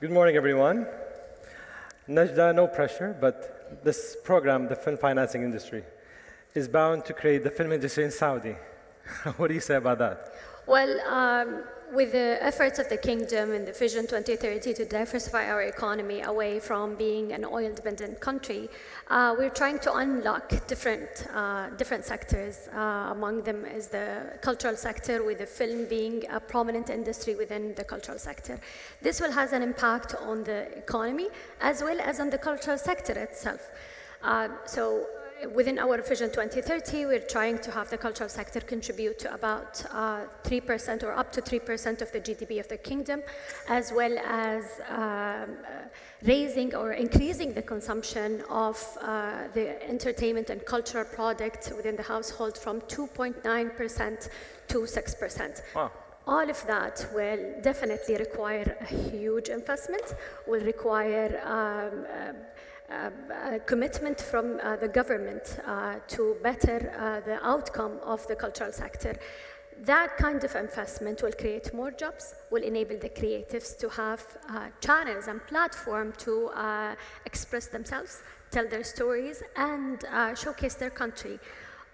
Good morning, everyone. Najla, no pressure, but this program, the film financing industry, is bound to create the film industry in Saudi. What do you say about that? Well, with the efforts of the kingdom and the Vision 2030 to diversify our economy away from being an oil-dependent country, we're trying to unlock different sectors. Among them is the cultural sector, with the film being a prominent industry within the cultural sector. This will have an impact on the economy as well as on the cultural sector itself. Within our Vision 2030, we're trying to have the cultural sector contribute to about 3% or up to 3% of the GDP of the kingdom, as well as raising or increasing the consumption of the entertainment and cultural product within the household from 2.9% to 6%. Wow. All of that will definitely require a huge investment, will require a commitment from the government to better the outcome of the cultural sector. That kind of investment will create more jobs, will enable the creatives to have channels and platform to express themselves, tell their stories, and showcase their country.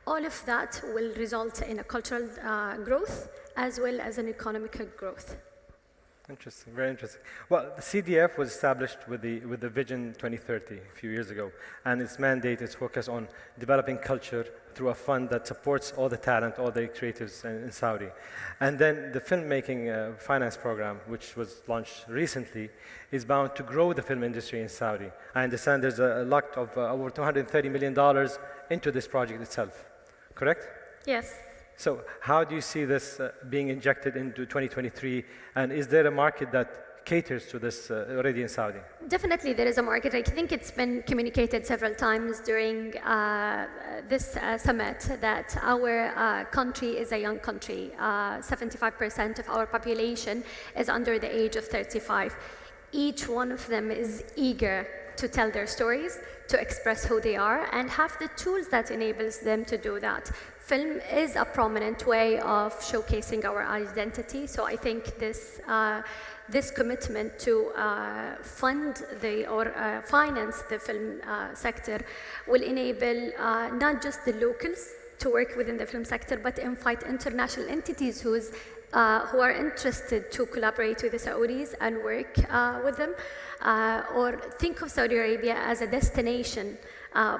All of that will result in a cultural growth as well as an economical growth. Interesting, very interesting. Well, the CDF was established with the Vision 2030 a few years ago, and its mandate is focused on developing culture through a fund that supports all the talent, all the creatives in Saudi. And then the filmmaking finance program, which was launched recently, is bound to grow the film industry in Saudi. I understand there's a lot of over $230 million into this project itself, correct? Yes. So how do you see this being injected into 2023? And is there a market that caters to this already in Saudi? Definitely there is a market. I think it's been communicated several times during this summit that our country is a young country. 75% of our population is under the age of 35. Each one of them is eager to tell their stories, to express who they are, and have the tools that enables them to do that. Film is a prominent way of showcasing our identity, so I think this commitment to fund or finance the film sector will enable not just the locals to work within the film sector, but invite international entities who are interested to collaborate with the Saudis and work with them, or think of Saudi Arabia as a destination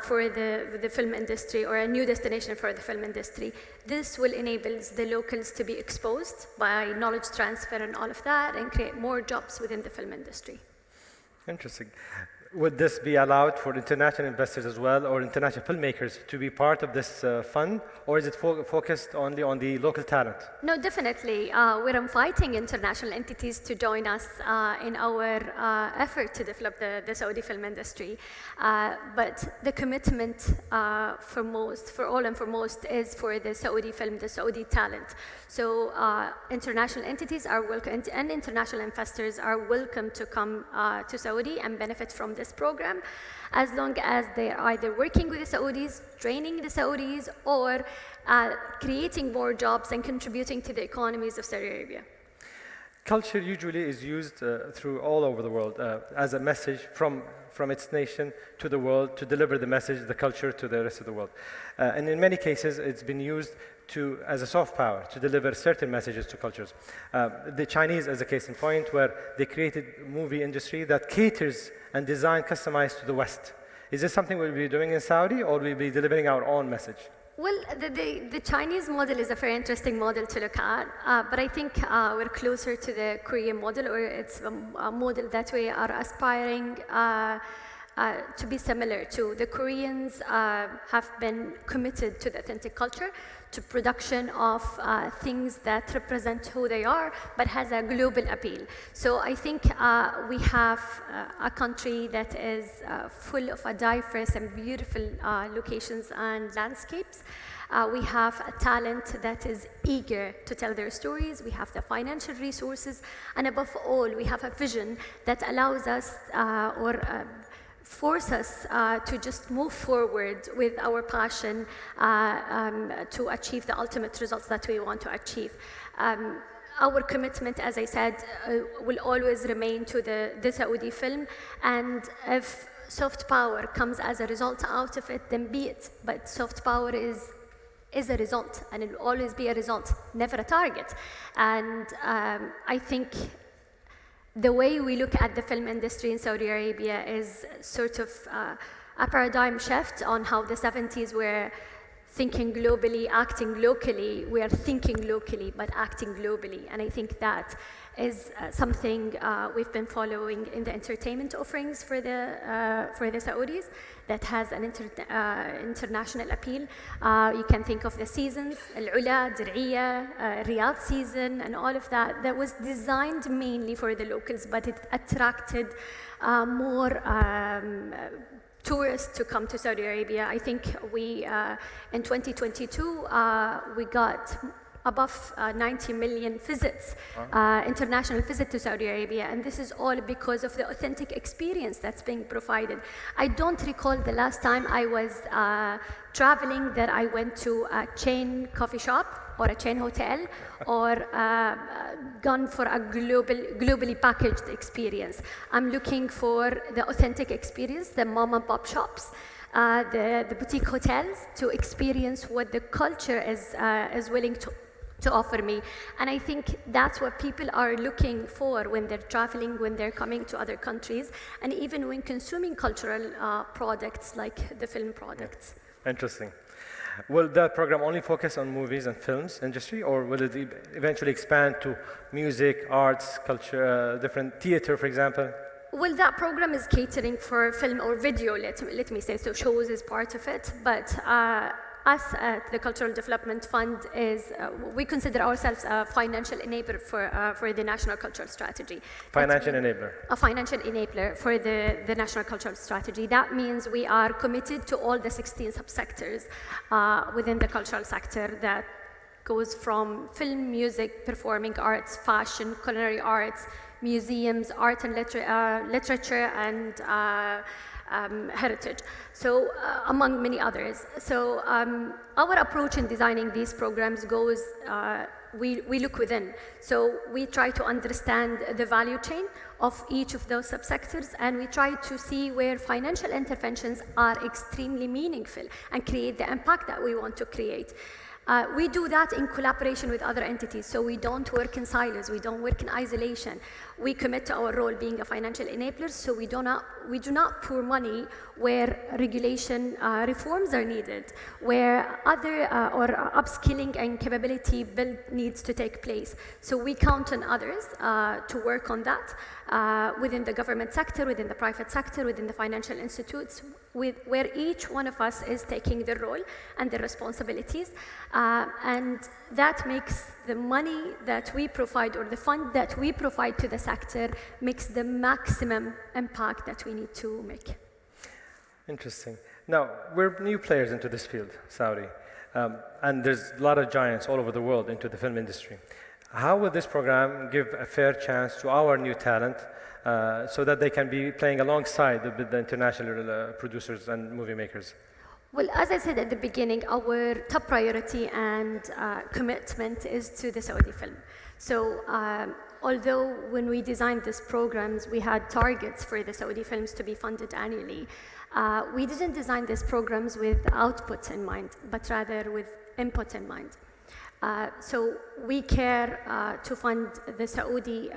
for the film industry, or a new destination for the film industry. This will enable the locals to be exposed by knowledge transfer and all of that, and create more jobs within the film industry. Interesting. Would this be allowed for international investors as well, or international filmmakers to be part of this fund, or is it focused only on the local talent? No, definitely. We're inviting international entities to join us in our effort to develop the Saudi film industry. But the commitment for all and foremost is for the Saudi film, the Saudi talent. So international entities are welcome, and international investors are welcome to come to Saudi and benefit from this program, as long as they are either working with the Saudis, training the Saudis, or creating more jobs and contributing to the economies of Saudi Arabia. Culture usually is used through all over the world as a message from its nation to the world, to deliver the message, the culture, to the rest of the world. And in many cases, it's been used as a soft power to deliver certain messages to cultures. The Chinese, as a case in point, where they created a movie industry that caters and designed, customized to the West. Is this something we'll be doing in Saudi, or will we be delivering our own message? Well, the Chinese model is a very interesting model to look at, but I think we're closer to the Korean model, or it's a model that we are aspiring to be similar to. The Koreans have been committed to the authentic culture, to production of things that represent who they are, but has a global appeal. So I think we have a country that is full of a diverse and beautiful locations and landscapes. We have a talent that is eager to tell their stories. We have the financial resources, and above all, we have a vision that allows us force us to just move forward with our passion to achieve the ultimate results that we want to achieve. our commitment, as I said, will always remain to the Saudi film. And if soft power comes as a result out of it, then be it. But soft power is a result, and it will always be a result, never a target. And I think the way we look at the film industry in Saudi Arabia is sort of a paradigm shift on how the 70s were thinking globally, acting locally. We are thinking locally, but acting globally. And I think that is something we've been following in the entertainment offerings for the Saudis that has an international appeal. You can think of the seasons, Al-Ula, Dir'iyya, Riyadh season, and all of that. That was designed mainly for the locals, but it attracted more tourists to come to Saudi Arabia. I think we, in 2022, we got above 90 million visits, international visit to Saudi Arabia, and this is all because of the authentic experience that's being provided. I don't recall the last time I was traveling that I went to a chain coffee shop or a chain hotel or gone for a globally packaged experience. I'm looking for the authentic experience, the mom and pop shops, the boutique hotels, to experience what the culture is willing to offer me. And I think that's what people are looking for when they're traveling, when they're coming to other countries, and even when consuming cultural products like the film products. Interesting. Will that program only focus on movies and films industry, or will it eventually expand to music, arts, culture, different theater, for example? Well, that program is catering for film or video, let me say, so shows is part of it, but us at the Cultural Development Fund we consider ourselves a financial enabler for the National Cultural Strategy. Financial enabler. A financial enabler for the National Cultural Strategy. That means we are committed to all the 16 subsectors within the cultural sector that goes from film, music, performing arts, fashion, culinary arts, museums, art and literature, and heritage, so among many others. So our approach in designing these programs goes, we look within. So we try to understand the value chain of each of those subsectors, and we try to see where financial interventions are extremely meaningful and create the impact that we want to create. We do that in collaboration with other entities, so we don't work in silos, we don't work in isolation. We commit to our role being a financial enabler, so we do not pour money where regulation reforms are needed, where other or upskilling and capability build needs to take place. So we count on others to work on that within the government sector, within the private sector, within the financial institutes, where each one of us is taking the role and the responsibilities, and that makes the money that we provide, or the fund that we provide to the sector, makes the maximum impact that we need to make. Interesting. Now, we're new players into this field, Saudi, and there's a lot of giants all over the world into the film industry. How will this program give a fair chance to our new talent so that they can be playing alongside the international producers and movie makers? Well, as I said at the beginning, our top priority and commitment is to the Saudi film. So although when we designed these programs, we had targets for the Saudi films to be funded annually, we didn't design these programs with output in mind, but rather with input in mind. So we care to fund the Saudi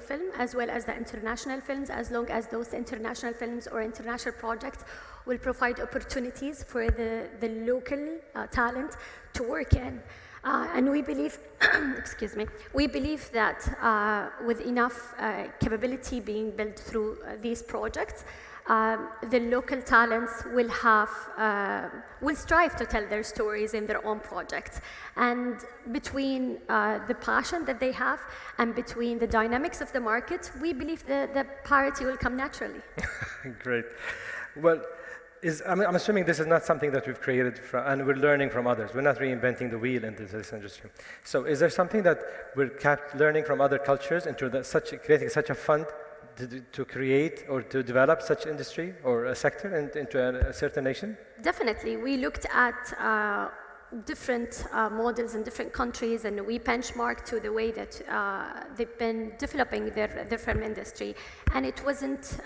film as well as the international films, as long as those international films or international projects will provide opportunities for the local talent to work in. And we believe, excuse me, we believe that with enough capability being built through these projects, the local talents will strive to tell their stories in their own projects. And between the passion that they have and between the dynamics of the market, we believe that the parity will come naturally. Great. Well, I'm assuming this is not something that we've created and we're learning from others. We're not reinventing the wheel in this industry. So is there something that we're learning from other cultures into creating such a fund to create or to develop such industry or a sector into a certain nation? Definitely. We looked at different models in different countries, and we benchmark to the way that they've been developing their film industry. And it wasn't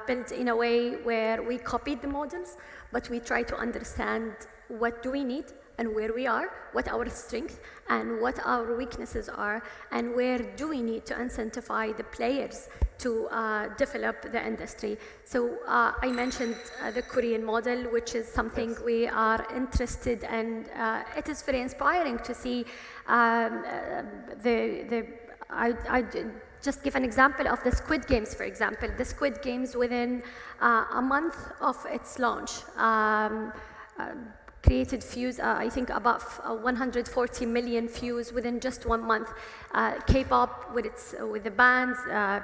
built in a way where we copied the models, but we try to understand what do we need and where we are, what our strengths and what our weaknesses are, and where do we need to incentivize the players to develop the industry. So I mentioned the Korean model, which is something we are interested in. It is very inspiring to see just give an example of the Squid Games, for example. The Squid Games, within a month of its launch, created views, I think above 140 million views within just 1 month. K-pop with the bands,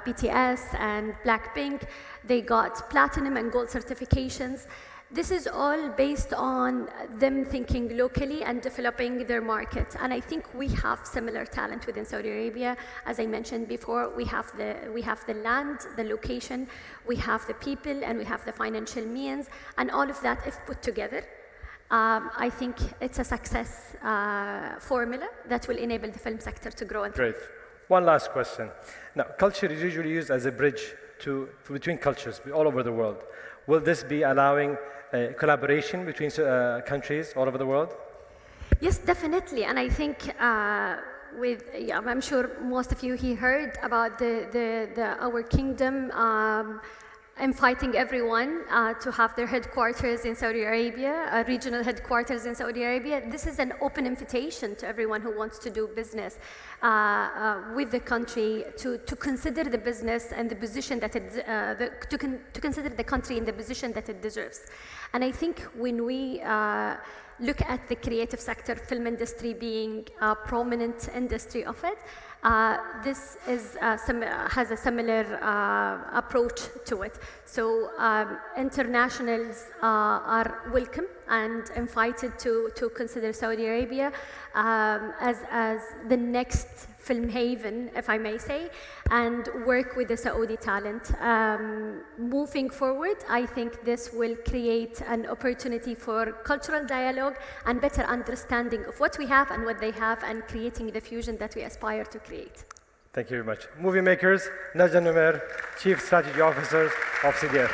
BTS and Blackpink, they got platinum and gold certifications. This is all based on them thinking locally and developing their market. And I think we have similar talent within Saudi Arabia. As I mentioned before, we have the land, the location, we have the people, and we have the financial means. And all of that, if put together, I think it's a success formula that will enable the film sector to grow. Great. One last question. Now, culture is usually used as a bridge between cultures all over the world. Will this be allowing collaboration between countries all over the world? Yes, definitely. And I think I'm sure most of you here heard about our kingdom inviting everyone to have their headquarters in Saudi Arabia, regional headquarters in Saudi Arabia. This is an open invitation to everyone who wants to do business with the country to consider the business and the position that to consider the country in the position that it deserves. And I think when we look at the creative sector, film industry being a prominent industry of it, this has a similar approach to it. So internationals are welcome and invited to consider Saudi Arabia as the next film haven, if I may say, and work with the Saudi talent. Moving forward, I think this will create an opportunity for cultural dialogue and better understanding of what we have and what they have, and creating the fusion that we aspire to create. Thank you very much. Movie makers, Najla Al Nomair, Chief Strategy Officer of CDF.